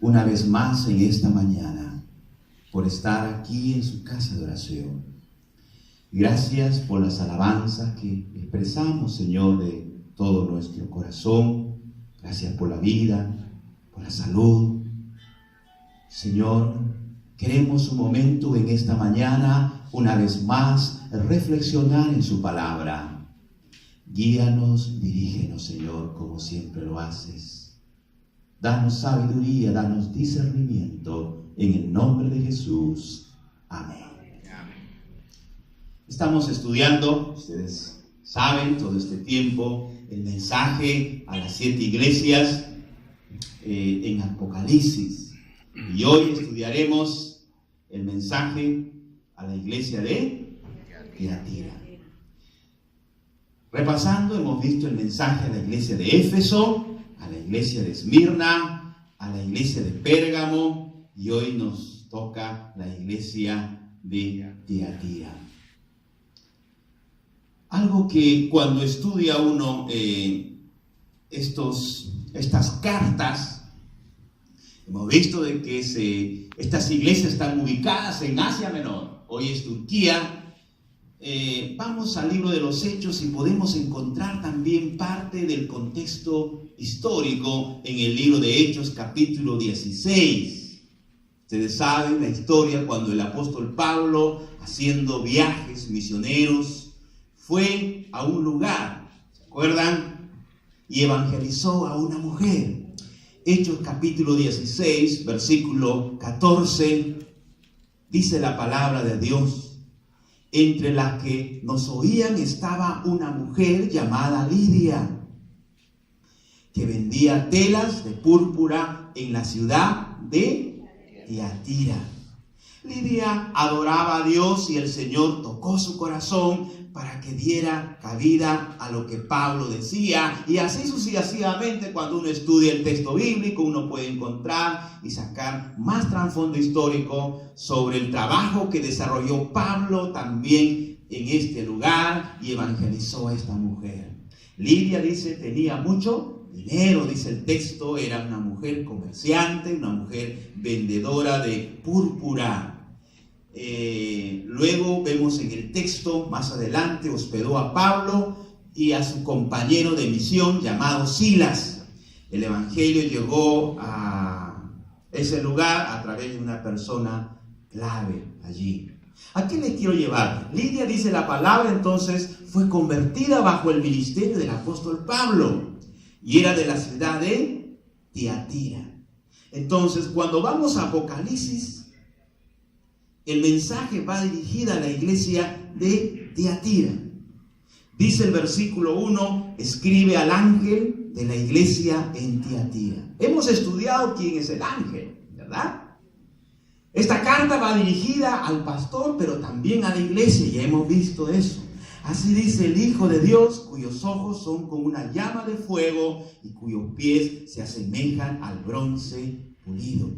una vez más en esta mañana por estar aquí en su casa de oración. Gracias por las alabanzas que expresamos, Señor, de todo nuestro corazón. Gracias por la vida, por la salud. Señor, queremos un momento en esta mañana, una vez más, reflexionar en su palabra. Guíanos, dirígenos, Señor, como siempre lo haces. Danos sabiduría, danos discernimiento, en el nombre de Jesús. Amén. Estamos estudiando, ustedes saben, todo este tiempo, el mensaje a las 7 iglesias en Apocalipsis. Y hoy estudiaremos el mensaje a la iglesia de Tiatira. Repasando, hemos visto el mensaje a la iglesia de Éfeso, a la iglesia de Esmirna, a la iglesia de Pérgamo, y hoy nos toca la iglesia de Tiatira. Algo que cuando estudia uno estas cartas, hemos visto de que estas iglesias están ubicadas en Asia Menor, hoy es Turquía. Vamos al libro de los Hechos y podemos encontrar también parte del contexto histórico en el libro de Hechos capítulo 16. Ustedes saben la historia cuando el apóstol Pablo, haciendo viajes misioneros, fue a un lugar, ¿se acuerdan? Y evangelizó a una mujer. Hechos capítulo 16, versículo 14, dice la palabra de Dios: entre las que nos oían estaba una mujer llamada Lidia, que vendía telas de púrpura en la ciudad de Tiatira. Lidia adoraba a Dios y el Señor tocó su corazón para que diera cabida a lo que Pablo decía. Y así sucesivamente, cuando uno estudia el texto bíblico, uno puede encontrar y sacar más trasfondo histórico sobre el trabajo que desarrolló Pablo también en este lugar y evangelizó a esta mujer. Lidia, dice, tenía mucho dinero, dice el texto, era una mujer comerciante, una mujer vendedora de púrpura. Luego vemos en el texto, más adelante, hospedó a Pablo y a su compañero de misión llamado Silas. El evangelio llegó a ese lugar a través de una persona clave allí. ¿A qué les quiero llevar? Lidia, dice la palabra, entonces fue convertida bajo el ministerio del apóstol Pablo y era de la ciudad de Tiatira. Entonces, cuando vamos a Apocalipsis, el mensaje va dirigido a la iglesia de Tiatira. Dice el versículo 1, escribe al ángel de la iglesia en Tiatira. Hemos estudiado quién es el ángel, ¿verdad? Esta carta va dirigida al pastor, pero también a la iglesia, ya hemos visto eso. Así dice el Hijo de Dios, cuyos ojos son como una llama de fuego y cuyos pies se asemejan al bronce pulido.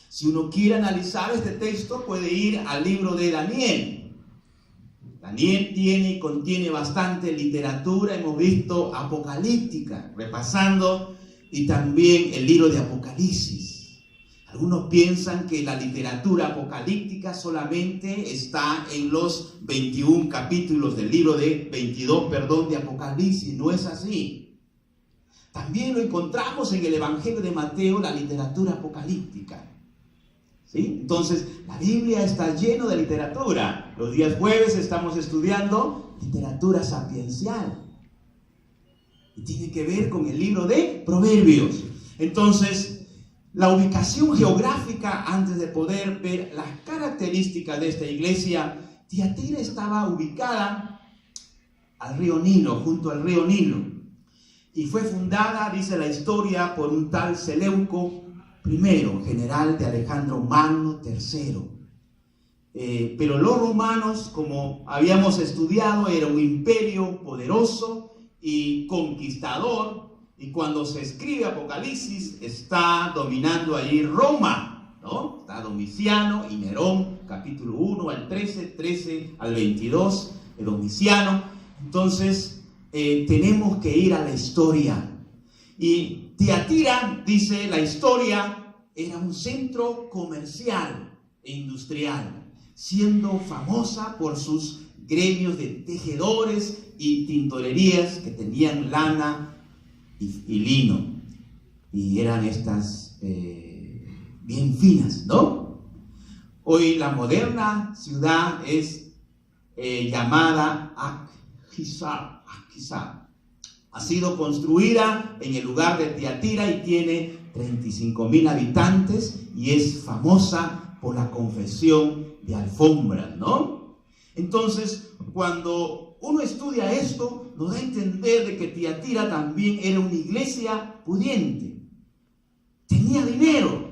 Si uno quiere analizar este texto, puede ir al libro de Daniel. Daniel tiene y contiene bastante literatura, hemos visto apocalíptica, repasando, y también el libro de Apocalipsis. Algunos piensan que la literatura apocalíptica solamente está en los 21 capítulos del libro de 22, de Apocalipsis. No es así. También lo encontramos en el Evangelio de Mateo, la literatura apocalíptica. ¿Sí? Entonces, la Biblia está llena de literatura. Los días jueves estamos estudiando literatura sapiencial. Y tiene que ver con el libro de Proverbios. Entonces, la ubicación geográfica, antes de poder ver las características de esta iglesia, Tiatira estaba ubicada al río Nilo, junto al río Nilo. Y fue fundada, dice la historia, por un tal Seleuco I, general de Alejandro Magno III. Pero los romanos, como habíamos estudiado, era un imperio poderoso y conquistador. Y cuando se escribe Apocalipsis, está dominando allí Roma, ¿no? Está Domiciano y Nerón, capítulo 1 al 13 al 22, Domiciano. Entonces, tenemos que ir a la historia. Y Tiatira, dice la historia, era un centro comercial e industrial, siendo famosa por sus gremios de tejedores y tintorerías que tenían lana y lino. Y eran estas bien finas, ¿no? Hoy la moderna ciudad es llamada Akhisar. Ha sido construida en el lugar de Tiatira y tiene 35,000 habitantes y es famosa por la confección de alfombras, ¿no? Entonces, cuando uno estudia esto, nos da a entender de que Tiatira también era una iglesia pudiente. Tenía dinero,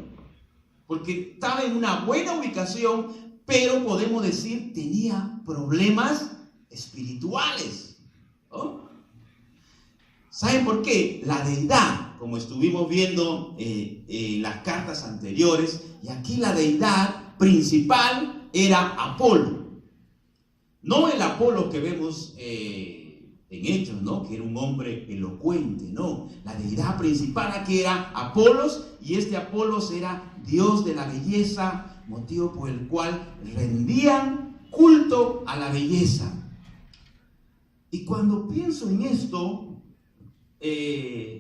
porque estaba en una buena ubicación, pero podemos decir tenía problemas espirituales, ¿no? ¿Saben por qué? La deidad, como estuvimos viendo en las cartas anteriores, y aquí la deidad principal era Apolo. No el Apolo que vemos en Hechos, ¿no? Que era un hombre elocuente, no. La deidad principal aquí era Apolos, y este Apolos era dios de la belleza, motivo por el cual rendían culto a la belleza. Y cuando pienso en esto,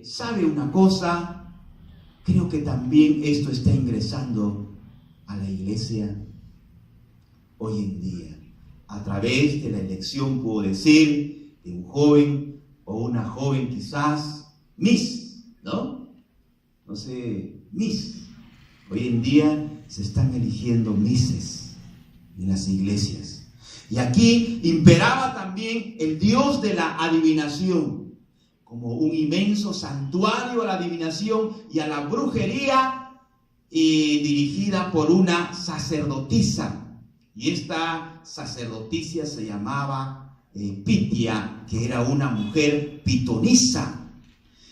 ¿sabe una cosa? Creo que también esto está ingresando a la iglesia hoy en día, a través de la elección, puedo decir, de un joven o una joven quizás, Miss, ¿no? No sé, Miss. Hoy en día se están eligiendo Misses en las iglesias. Y aquí imperaba también el dios de la adivinación, como un inmenso santuario a la adivinación y a la brujería, dirigida por una sacerdotisa. Y esta sacerdotisa se llamaba Pitia, que era una mujer pitonisa.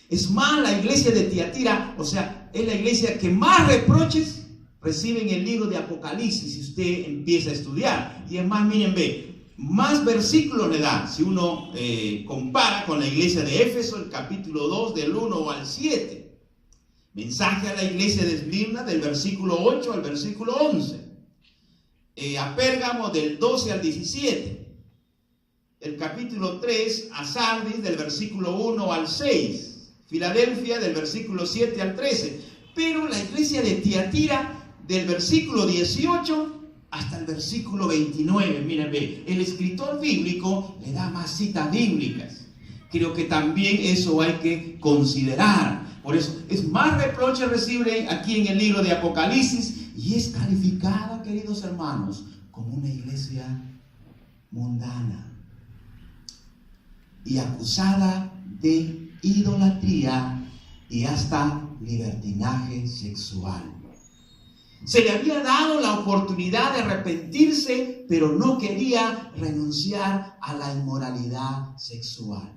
Es más, la iglesia de Tiatira, o sea, es la iglesia que más reproches recibe en el libro de Apocalipsis, si usted empieza a estudiar. Y es más, miren, ve, más versículos le da, si uno compara con la iglesia de Éfeso, el capítulo 2, del 1 al 7. Mensaje a la iglesia de Esmirna, del versículo 8 al versículo 11. A Pérgamo, del 12 al 17. El capítulo 3, a Sardis, del versículo 1 al 6. Filadelfia, del versículo 7 al 13. Pero la iglesia de Tiatira, del versículo 18 hasta el versículo 29, miren, ve, el escritor bíblico le da más citas bíblicas. Creo que también eso hay que considerar. Por eso es más reproche recibe aquí en el libro de Apocalipsis y es calificada, queridos hermanos, como una iglesia mundana y acusada de idolatría y hasta libertinaje sexual. Se le había dado la oportunidad de arrepentirse, pero no quería renunciar a la inmoralidad sexual.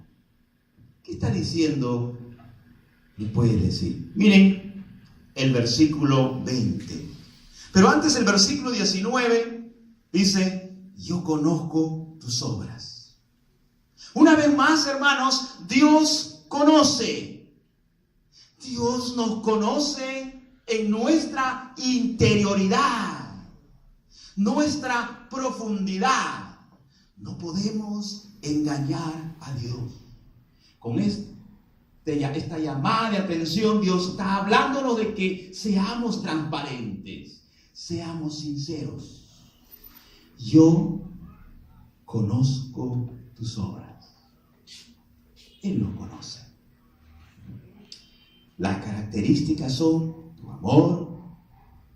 ¿Qué está diciendo? Le puede decir. Miren el versículo 20. Pero antes el versículo 19 dice, yo conozco tus obras. Una vez más, hermanos, Dios conoce. Dios nos conoce en nuestra interioridad, nuestra profundidad. No podemos engañar a Dios. Con esta llamada de atención, Dios está hablándonos de que seamos transparentes, seamos sinceros. Yo conozco tus obras. Él lo conoce. Las características son tu amor,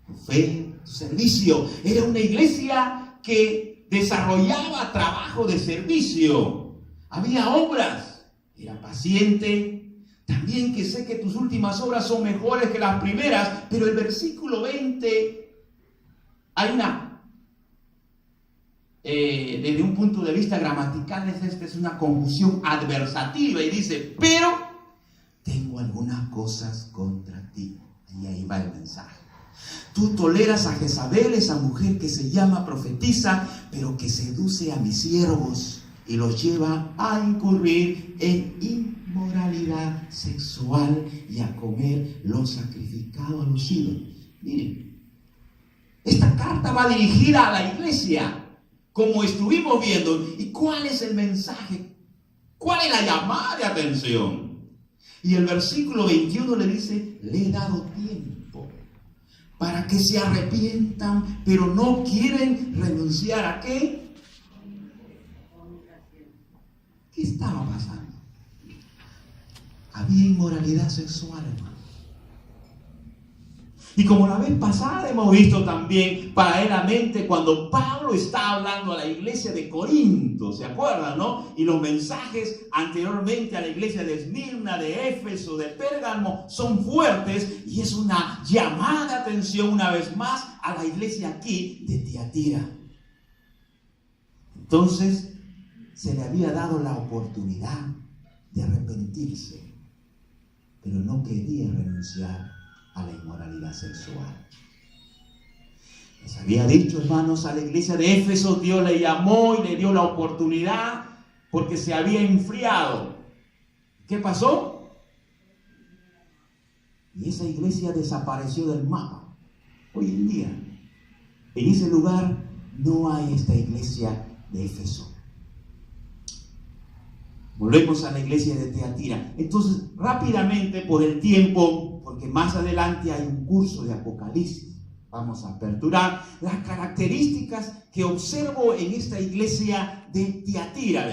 tu fe, tu servicio. Era una iglesia que desarrollaba trabajo de servicio. Había obras. Era paciente. También que sé que tus últimas obras son mejores que las primeras. Pero el versículo 20, hay una, desde un punto de vista gramatical, esta es una conjunción adversativa. Y dice, pero tengo algunas cosas contra ti. Y ahí va el mensaje. Tú toleras a Jezabel, esa mujer que se llama profetisa, pero que seduce a mis siervos y los lleva a incurrir en inmoralidad sexual y a comer lo sacrificado a los ídolos. Miren, esta carta va dirigida a la iglesia, como estuvimos viendo. ¿Y cuál es el mensaje? ¿Cuál es la llamada de atención? Y el versículo 21 le dice, le he dado tiempo para que se arrepientan, pero no quieren renunciar ¿a qué? ¿Qué estaba pasando? Había inmoralidad sexual, hermano. Y como la vez pasada hemos visto también paralelamente cuando Pablo está hablando a la iglesia de Corinto, ¿se acuerdan, no? Y los mensajes anteriormente a la iglesia de Esmirna, de Éfeso, de Pérgamo son fuertes y es una llamada de atención una vez más a la iglesia aquí de Tiatira. Entonces se le había dado la oportunidad de arrepentirse, pero no quería renunciar a la inmoralidad sexual. Les había dicho, hermanos, a la iglesia de Éfeso, Dios le llamó y le dio la oportunidad porque se había enfriado. ¿Qué pasó? Y esa iglesia desapareció del mapa. Hoy en día, en ese lugar no hay esta iglesia de Éfeso. Volvemos a la iglesia de Tiatira. Entonces, rápidamente, por el tiempo, porque más adelante hay un curso de Apocalipsis, vamos a aperturar las características que observo en esta iglesia de Tiatira.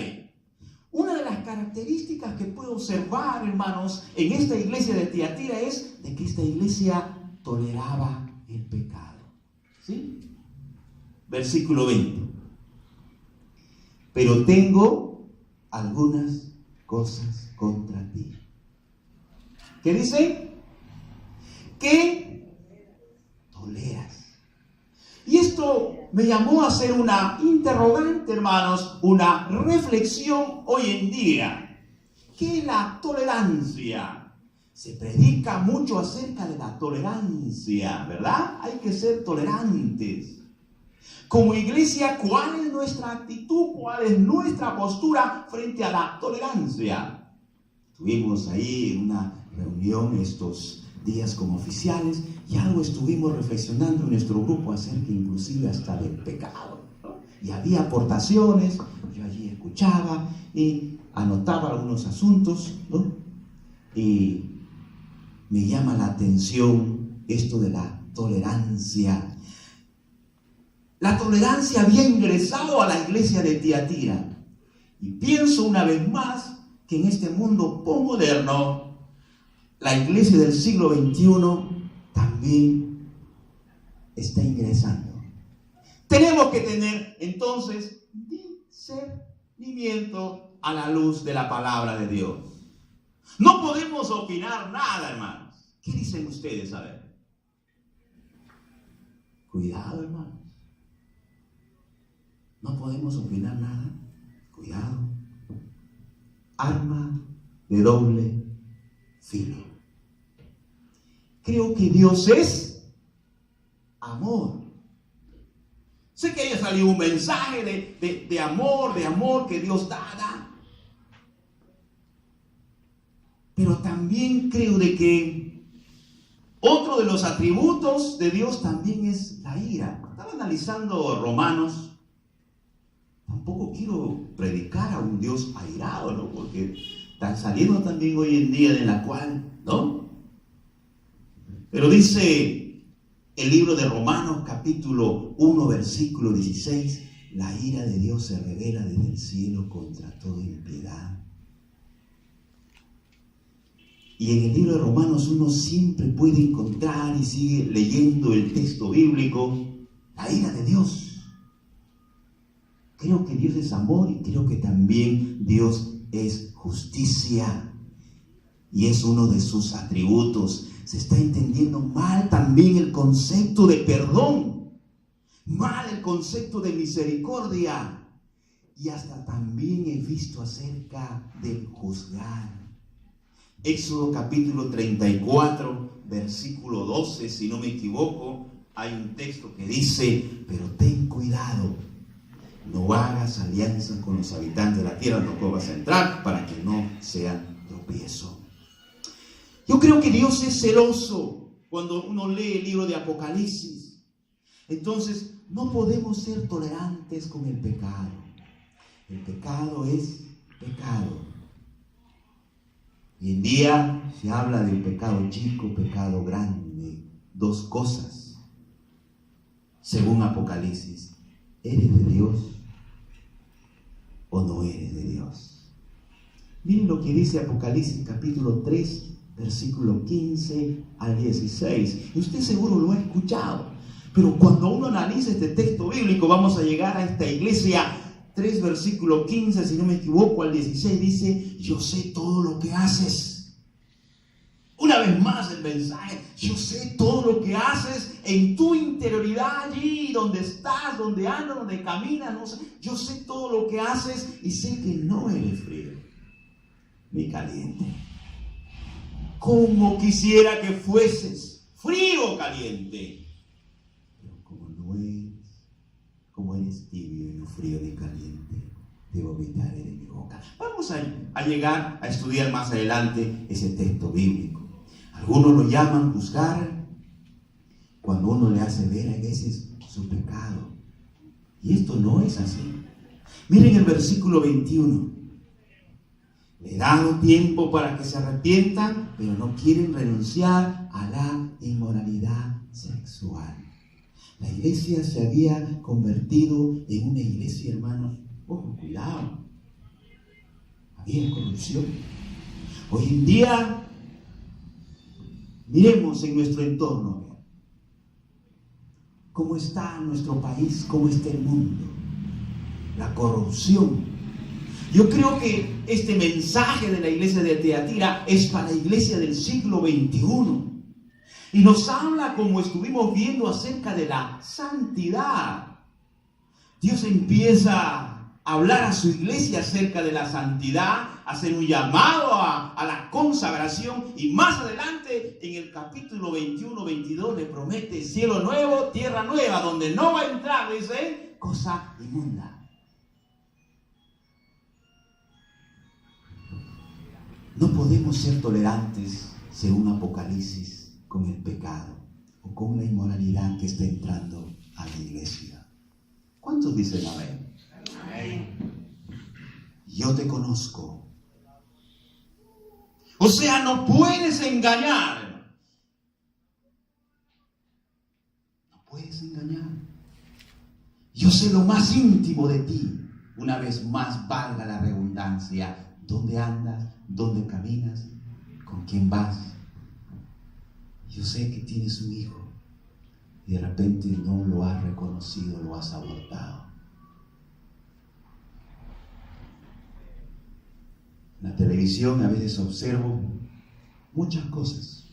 Una de las características que puedo observar, hermanos, en esta iglesia de Tiatira es de que esta iglesia toleraba el pecado. ¿Sí? Versículo 20. Pero tengo algunas cosas contra ti. ¿Qué dice? Que toleras. Y esto me llamó a hacer una interrogante, hermanos, una reflexión hoy en día. ¿Qué es la tolerancia? Se predica mucho acerca de la tolerancia, ¿verdad? Hay que ser tolerantes. Como iglesia, ¿cuál es nuestra actitud? ¿Cuál es nuestra postura frente a la tolerancia? Estuvimos ahí en una reunión estos días como oficiales y algo estuvimos reflexionando en nuestro grupo acerca inclusive hasta del pecado, ¿no? Y había aportaciones, yo allí escuchaba y anotaba algunos asuntos, ¿no? Y me llama la atención esto de la tolerancia. La tolerancia había ingresado a la iglesia de Tiatira. Y pienso una vez más que en este mundo posmoderno, la iglesia del siglo XXI también está ingresando. Tenemos que tener entonces discernimiento a la luz de la palabra de Dios. No podemos opinar nada, hermanos. ¿Qué dicen ustedes? A ver. Cuidado, hermanos. No podemos opinar nada. Cuidado. Arma de doble filo. Creo que Dios es amor. Sé que haya salido un mensaje de amor que Dios da. Pero también creo de que otro de los atributos de Dios también es la ira. Estaba analizando Romanos. Tampoco quiero predicar a un Dios airado, ¿no? Porque están saliendo también hoy en día de la cual, ¿no? Pero dice el libro de Romanos capítulo 1 versículo 16, la ira de Dios se revela desde el cielo contra toda impiedad. Y en el libro de Romanos uno siempre puede encontrar y sigue leyendo el texto bíblico, la ira de Dios. Creo que Dios es amor y creo que también Dios es justicia. Y es uno de sus atributos. Se está entendiendo mal también el concepto de perdón. Mal el concepto de misericordia. Y hasta también he visto acerca del juzgar. Éxodo capítulo 34, versículo 12, si no me equivoco, hay un texto que dice, pero ten cuidado. No hagas alianza con los habitantes de la tierra, no vas a entrar para que no sea tropiezo. Yo creo que Dios es celoso. cuando uno lee el libro de Apocalipsis. Entonces, no podemos ser tolerantes con el pecado. El pecado es pecado. Hoy en día se habla del pecado chico, pecado grande. Dos cosas. Según Apocalipsis, ¿eres de Dios o no eres de Dios? Miren lo que dice Apocalipsis capítulo 3, versículo 15 al 16. Y usted seguro lo ha escuchado. Pero cuando uno analiza este texto bíblico, vamos a llegar a esta iglesia. 3 versículo 15, si no me equivoco, al 16 dice: yo sé todo lo que haces. Una vez más el mensaje: yo sé todo lo que haces en tu interioridad, allí donde estás, donde andas, donde caminas. No sé, yo sé todo lo que haces y sé que no eres frío ni caliente. Como quisiera que fueses frío o caliente, pero como eres tibio y no frío ni caliente, te vomitaré de mi boca. Vamos a llegar a estudiar más adelante ese texto bíblico. Algunos lo llaman juzgar cuando uno le hace ver a veces su pecado. Y esto no es así. Miren el versículo 21. Le he dado tiempo para que se arrepientan, pero no quieren renunciar a la inmoralidad sexual. La iglesia se había convertido en una iglesia, hermanos. Ojo, cuidado. Había corrupción. Hoy en día, miremos en nuestro entorno. ¿Cómo está nuestro país? ¿Cómo está el mundo? La corrupción. Yo creo que este mensaje de la iglesia de Tiatira es para la iglesia del siglo XXI. Y nos habla, como estuvimos viendo, acerca de la santidad. Dios empieza a hablar a su iglesia acerca de la santidad, a hacer un llamado a la consagración. Y más adelante, en el capítulo 21-22, le promete cielo nuevo, tierra nueva, donde no va a entrar, dice, cosa inmunda. No podemos ser tolerantes, según Apocalipsis, con el pecado o con la inmoralidad que está entrando a la iglesia. ¿Cuántos dicen amén? Amén. Yo te conozco. O sea, no puedes engañar. No puedes engañar. Yo sé lo más íntimo de ti. Una vez más, valga la redundancia. ¿Dónde andas? ¿Dónde caminas? ¿Con quién vas? Yo sé que tienes un hijo y de repente no lo has reconocido, lo has abortado. En la televisión a veces observo muchas cosas.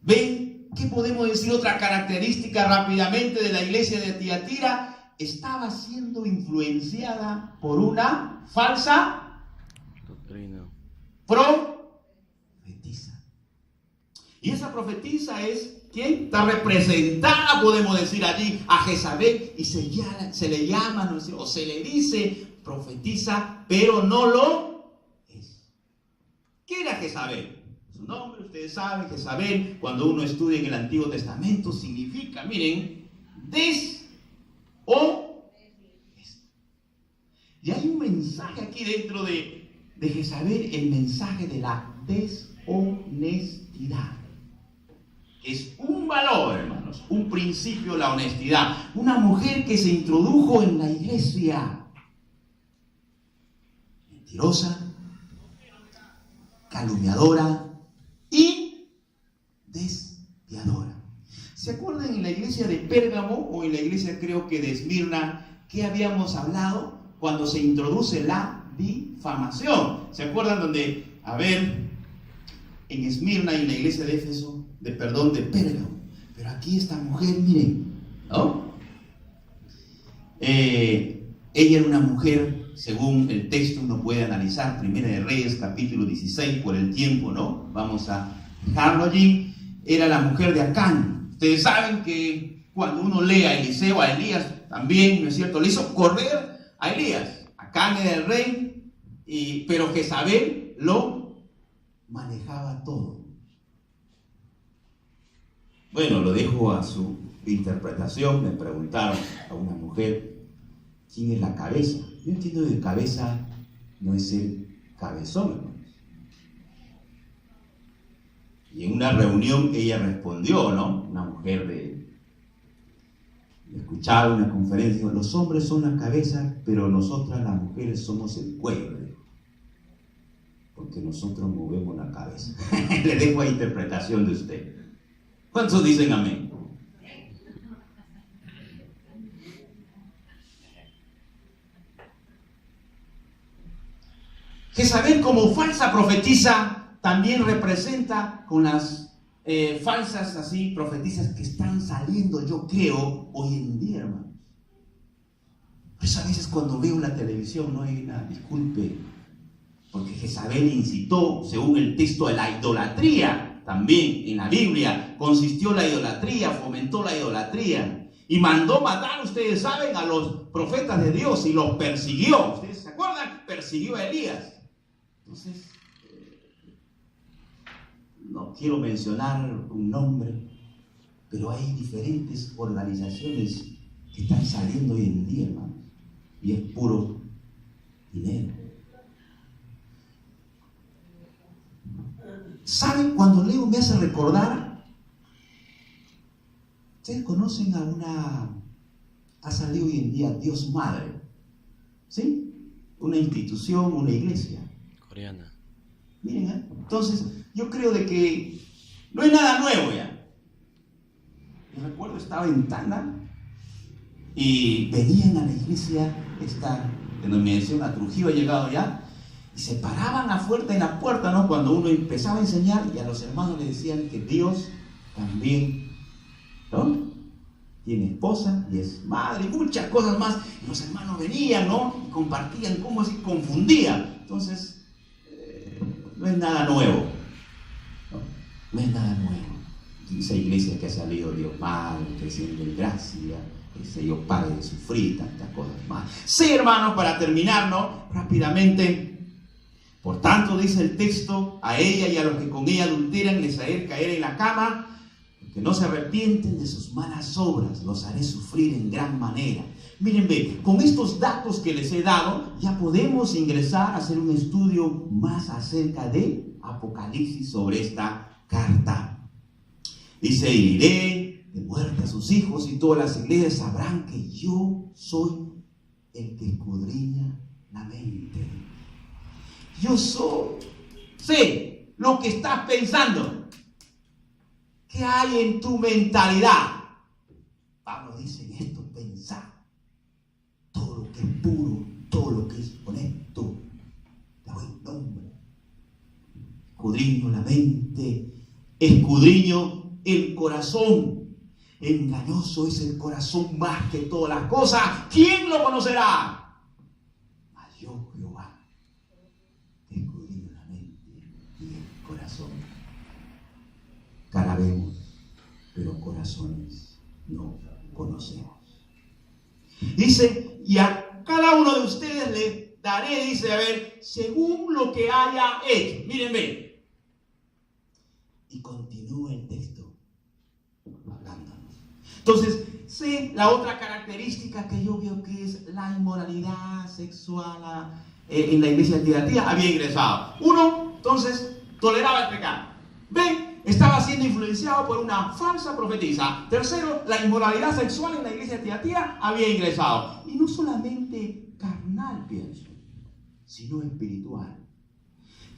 ¿Ven? ¿Qué podemos decir? Otra característica rápidamente de la iglesia de Tiatira. Estaba siendo influenciada por una falsa doctrina. Profetisa. Y esa profetisa es, ¿quién? Está representada, podemos decir allí, a Jezabel, y se le llama, ¿no? O se le dice profetisa, pero no lo es. ¿Qué era Jezabel? Su nombre, ustedes saben, Jezabel, cuando uno estudia en el Antiguo Testamento, significa, miren, y hay un mensaje aquí dentro de Jezabel, el mensaje de la deshonestidad. Es un valor, hermanos, un principio, la honestidad. Una mujer que se introdujo en la iglesia. Mentirosa, calumniadora y despiadora. ¿Se acuerdan en la iglesia de Pérgamo o en la iglesia, creo que de Esmirna, que habíamos hablado cuando se introduce la difamación? ¿Se acuerdan donde, en Esmirna y en la iglesia de Éfeso, de Pérgamo? Pero aquí esta mujer, miren, ¿no? Ella era una mujer, según el texto uno puede analizar, Primera de Reyes, capítulo 16, por el tiempo, ¿no? Vamos a dejarlo allí. Era la mujer de Acán. Ustedes saben que cuando uno lee a Eliseo, a Elías también, ¿no es cierto? Le hizo correr a Elías. Acán era el rey, pero Jezabel lo manejaba todo. Bueno, lo dejo a su interpretación. Me preguntaron a una mujer, ¿quién es la cabeza? Yo entiendo que cabeza no es el cabezón, hermanos. Y en una reunión ella respondió, ¿no? Una mujer escuchaba una conferencia, dijo, los hombres son la cabeza, pero nosotras las mujeres somos el cuello, porque nosotros movemos la cabeza. Le dejo a interpretación de usted. ¿Cuántos dicen amén? Jezabel, como falsa profetisa, también representa con las falsas así profetizas que están saliendo, yo creo, hoy en día, hermanos. Pues a veces cuando veo la televisión, no hay una disculpe, porque Jezabel incitó, según el texto, de la idolatría. También en la Biblia consistió la idolatría, fomentó la idolatría y mandó matar, ustedes saben, a los profetas de Dios y los persiguió. ¿Ustedes se acuerdan? Persiguió a Elías. Entonces, no quiero mencionar un nombre, pero hay diferentes organizaciones que están saliendo hoy en día, hermanos, y es puro dinero. ¿Saben? Cuando leo me hace recordar, ustedes conocen ha salido hoy en día Dios Madre, ¿sí? Una institución, una iglesia coreana. Miren, entonces yo creo de que no es nada nuevo ya. Yo recuerdo, estaba en Tanda y venían a la iglesia esta denominación, a Trujillo ha llegado ya, y se paraban afuera en la puerta, ¿no? Cuando uno empezaba a enseñar, y a los hermanos les decían que Dios también, ¿no?, tiene esposa y es madre y muchas cosas más. Y los hermanos venían, ¿no?, y compartían, cómo así confundía. Entonces, no es nada nuevo, no es nada nuevo. Esa iglesia que ha salido Dios Madre, creciendo en gracia, ese Dios Padre de sufrir, tantas cosas más. Sí, hermanos, para terminar, ¿no?, rápidamente. Por tanto, dice el texto, a ella y a los que con ella adulteran les haré caer en la cama, porque no se arrepienten de sus malas obras, los haré sufrir en gran manera. Miren, con estos datos que les he dado, ya podemos ingresar a hacer un estudio más acerca de Apocalipsis sobre esta carta. Dice, iré de muerte a sus hijos y todas las iglesias sabrán que yo soy el que escudriña la mente. Yo sé lo que estás pensando. ¿Qué hay en tu mentalidad? Pablo dice en esto, pensar. Todo lo que es puro, todo lo que es honesto, de buen nombre. Escudriño la mente, escudriño el corazón. Engañoso es el corazón más que todas las cosas. ¿Quién lo conocerá? Mas yo, Jehová, escudriño la mente y el corazón. Cara vemos, pero corazones no conocemos. Dice, y a cada uno de ustedes le daré, dice, a ver, según lo que haya hecho. Mírenme. Y continúa el texto hablándonos. Entonces, sí, la otra característica que yo veo que es la inmoralidad sexual en la iglesia de Tiatira había ingresado. Uno, entonces, toleraba el pecado. B, estaba siendo influenciado por una falsa profetisa. Tercero, la inmoralidad sexual en la iglesia de Tiatira había ingresado. Y no solamente carnal, pienso, sino espiritual.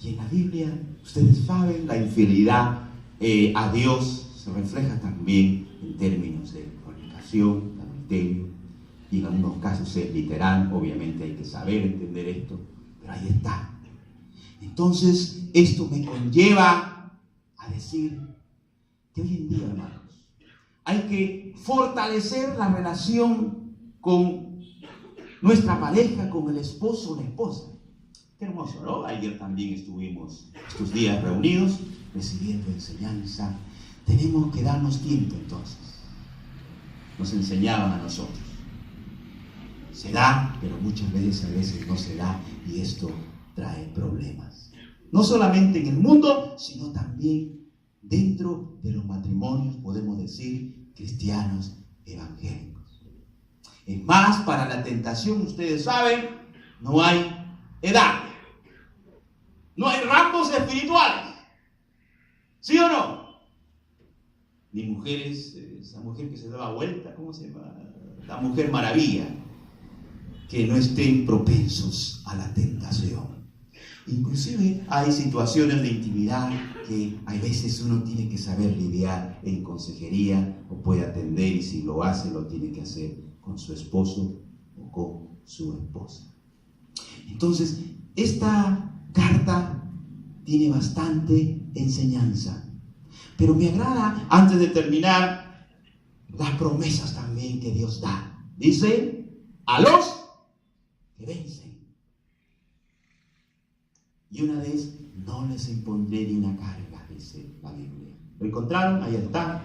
Y en la Biblia, ustedes saben, la infidelidad a Dios se refleja también en términos de fornicación, de adulterio, y en algunos casos es literal. Obviamente hay que saber entender esto, pero ahí está. Entonces, esto me conlleva a decir que hoy en día, hermanos, hay que fortalecer la relación con nuestra pareja, con el esposo o la esposa. Qué hermoso, ¿no? Ayer también estuvimos estos días reunidos, recibiendo enseñanza. Tenemos que darnos tiempo entonces. Nos enseñaban a nosotros. Se da, pero muchas veces, a veces no se da, y esto trae problemas. No solamente en el mundo, sino también dentro de los matrimonios, podemos decir, cristianos evangélicos. Es más, para la tentación, ustedes saben, no hay edad. No hay rangos espirituales. ¿Sí o no? Ni mujeres, esa mujer que se daba vuelta, ¿cómo se llama? La Mujer Maravilla. Que no estén propensos a la tentación. Inclusive hay situaciones de intimidad que a veces uno tiene que saber lidiar en consejería o puede atender, y si lo hace, lo tiene que hacer con su esposo o con su esposa. Entonces, esta carta tiene bastante enseñanza, pero me agrada, antes de terminar, las promesas también que Dios da. Dice, a los que vencen. Y una vez, no les impondré ni una carga, dice la Biblia. ¿Lo encontraron? Ahí está.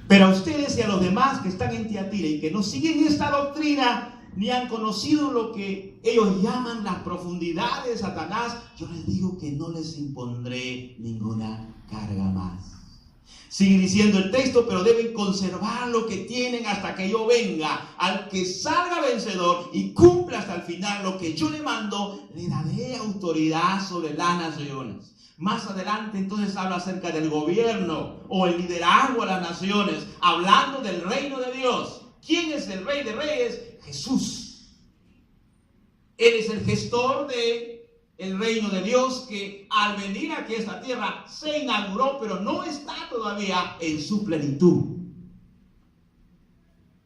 Pero a ustedes y a los demás que están en Tiatira y que no siguen esta doctrina, ni han conocido lo que ellos llaman las profundidades de Satanás, yo les digo que no les impondré ninguna carga más. Sigue diciendo el texto, pero deben conservar lo que tienen hasta que yo venga. Al que salga vencedor y cumpla hasta el final lo que yo le mando, le daré autoridad sobre las naciones. Más adelante entonces habla acerca del gobierno o el liderazgo a las naciones, hablando del reino de Dios. ¿Quién es el Rey de Reyes? Jesús. Él es el gestor de el reino de Dios, que al venir aquí a esta tierra se inauguró, pero no está todavía en su plenitud.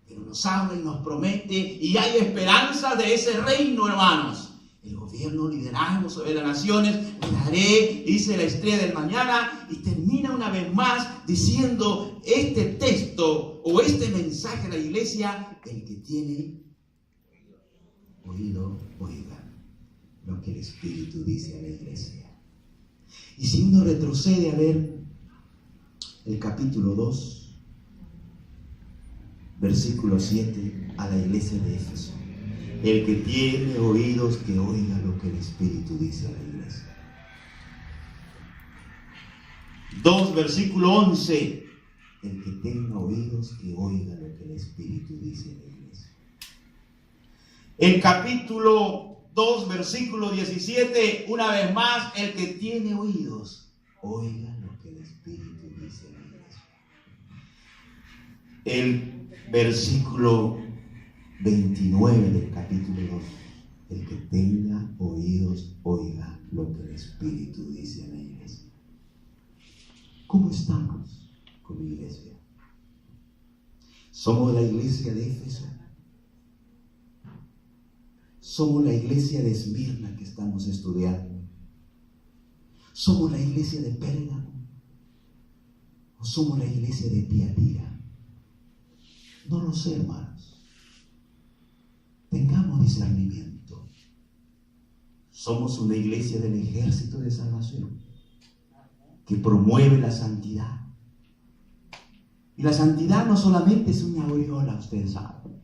Pero nos habla y nos promete, y hay esperanza de ese reino, hermanos. El gobierno, liderazgo sobre las naciones, le daré, dice la estrella del mañana, y termina una vez más diciendo este texto o este mensaje a la iglesia: el que tiene oído, oiga lo que el Espíritu dice a la iglesia. Y si uno retrocede a ver el capítulo 2, versículo 7, a la iglesia de Éfeso: el que tiene oídos, que oiga lo que el Espíritu dice a la iglesia. 2, versículo 11, el que tenga oídos, que oiga lo que el Espíritu dice a la iglesia. El capítulo 2, versículo 17, una vez más: el que tiene oídos, oiga lo que el Espíritu dice a la iglesia. El versículo 29 del capítulo 2: el que tenga oídos, oiga lo que el Espíritu dice a la iglesia. ¿Cómo estamos como iglesia? ¿Somos la iglesia de Éfeso? ¿Somos la iglesia de Esmirna que estamos estudiando? ¿Somos la iglesia de Pérgamo? ¿O somos la iglesia de Tiatira? No lo sé, hermanos. Tengamos discernimiento. Somos una iglesia del ejército de salvación que promueve la santidad. Y la santidad no solamente es una aureola, ustedes saben.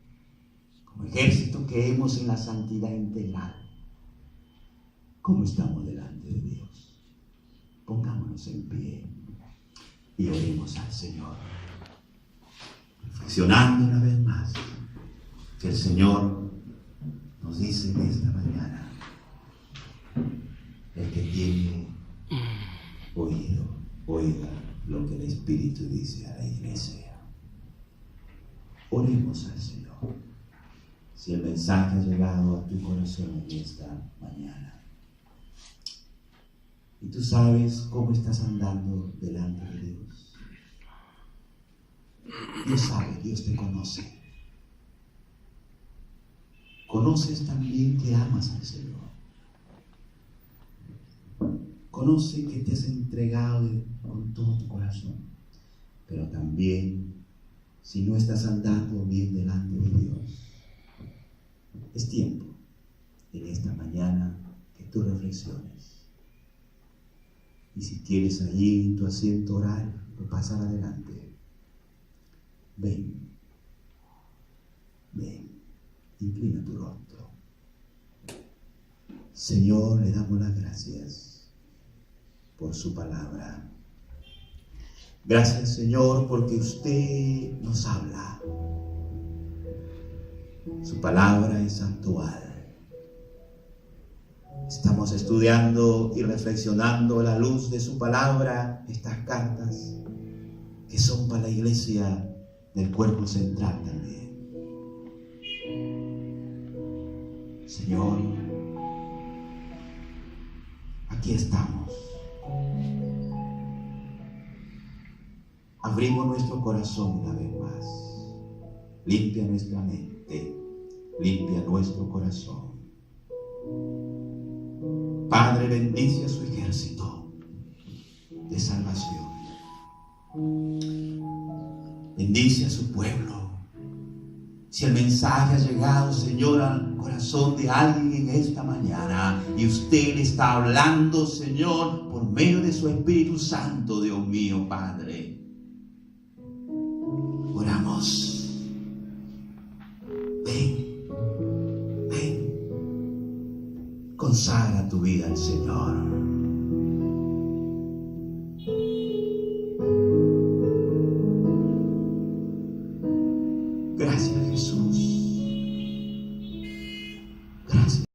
Como ejército creemos en la santidad integral. ¿Cómo estamos delante de Dios? Pongámonos en pie y oremos al Señor, reflexionando una vez más que el Señor nos dice en esta mañana: el que tiene oído, oiga lo que el Espíritu dice a la iglesia. Oremos al Señor. Si el mensaje ha llegado a tu corazón en esta mañana y tú sabes cómo estás andando delante de Dios, Dios sabe, Dios te conoce. Conoces también que amas al Señor. Conoce que te has entregado con todo tu corazón. Pero también, si no estás andando bien delante de Dios, es tiempo en esta mañana que tú reflexiones. Y si quieres allí en tu asiento orar o pasar adelante, ven, inclina tu rostro. Señor, le damos las gracias por su palabra. Gracias, Señor, porque usted nos habla. Su palabra es actual. Estamos estudiando y reflexionando a la luz de su palabra estas cartas que son para la iglesia del cuerpo central también. Señor, aquí estamos. Abrimos nuestro corazón una vez más. Limpia nuestra mente, limpia nuestro corazón. Padre, bendice a su ejército de salvación. Bendice a su pueblo. Si el mensaje ha llegado, Señor, al corazón de alguien en esta mañana y usted le está hablando, Señor, por medio de su Espíritu Santo, Dios mío, Padre, oramos. Ven. Consagra tu vida al Señor. Gracias.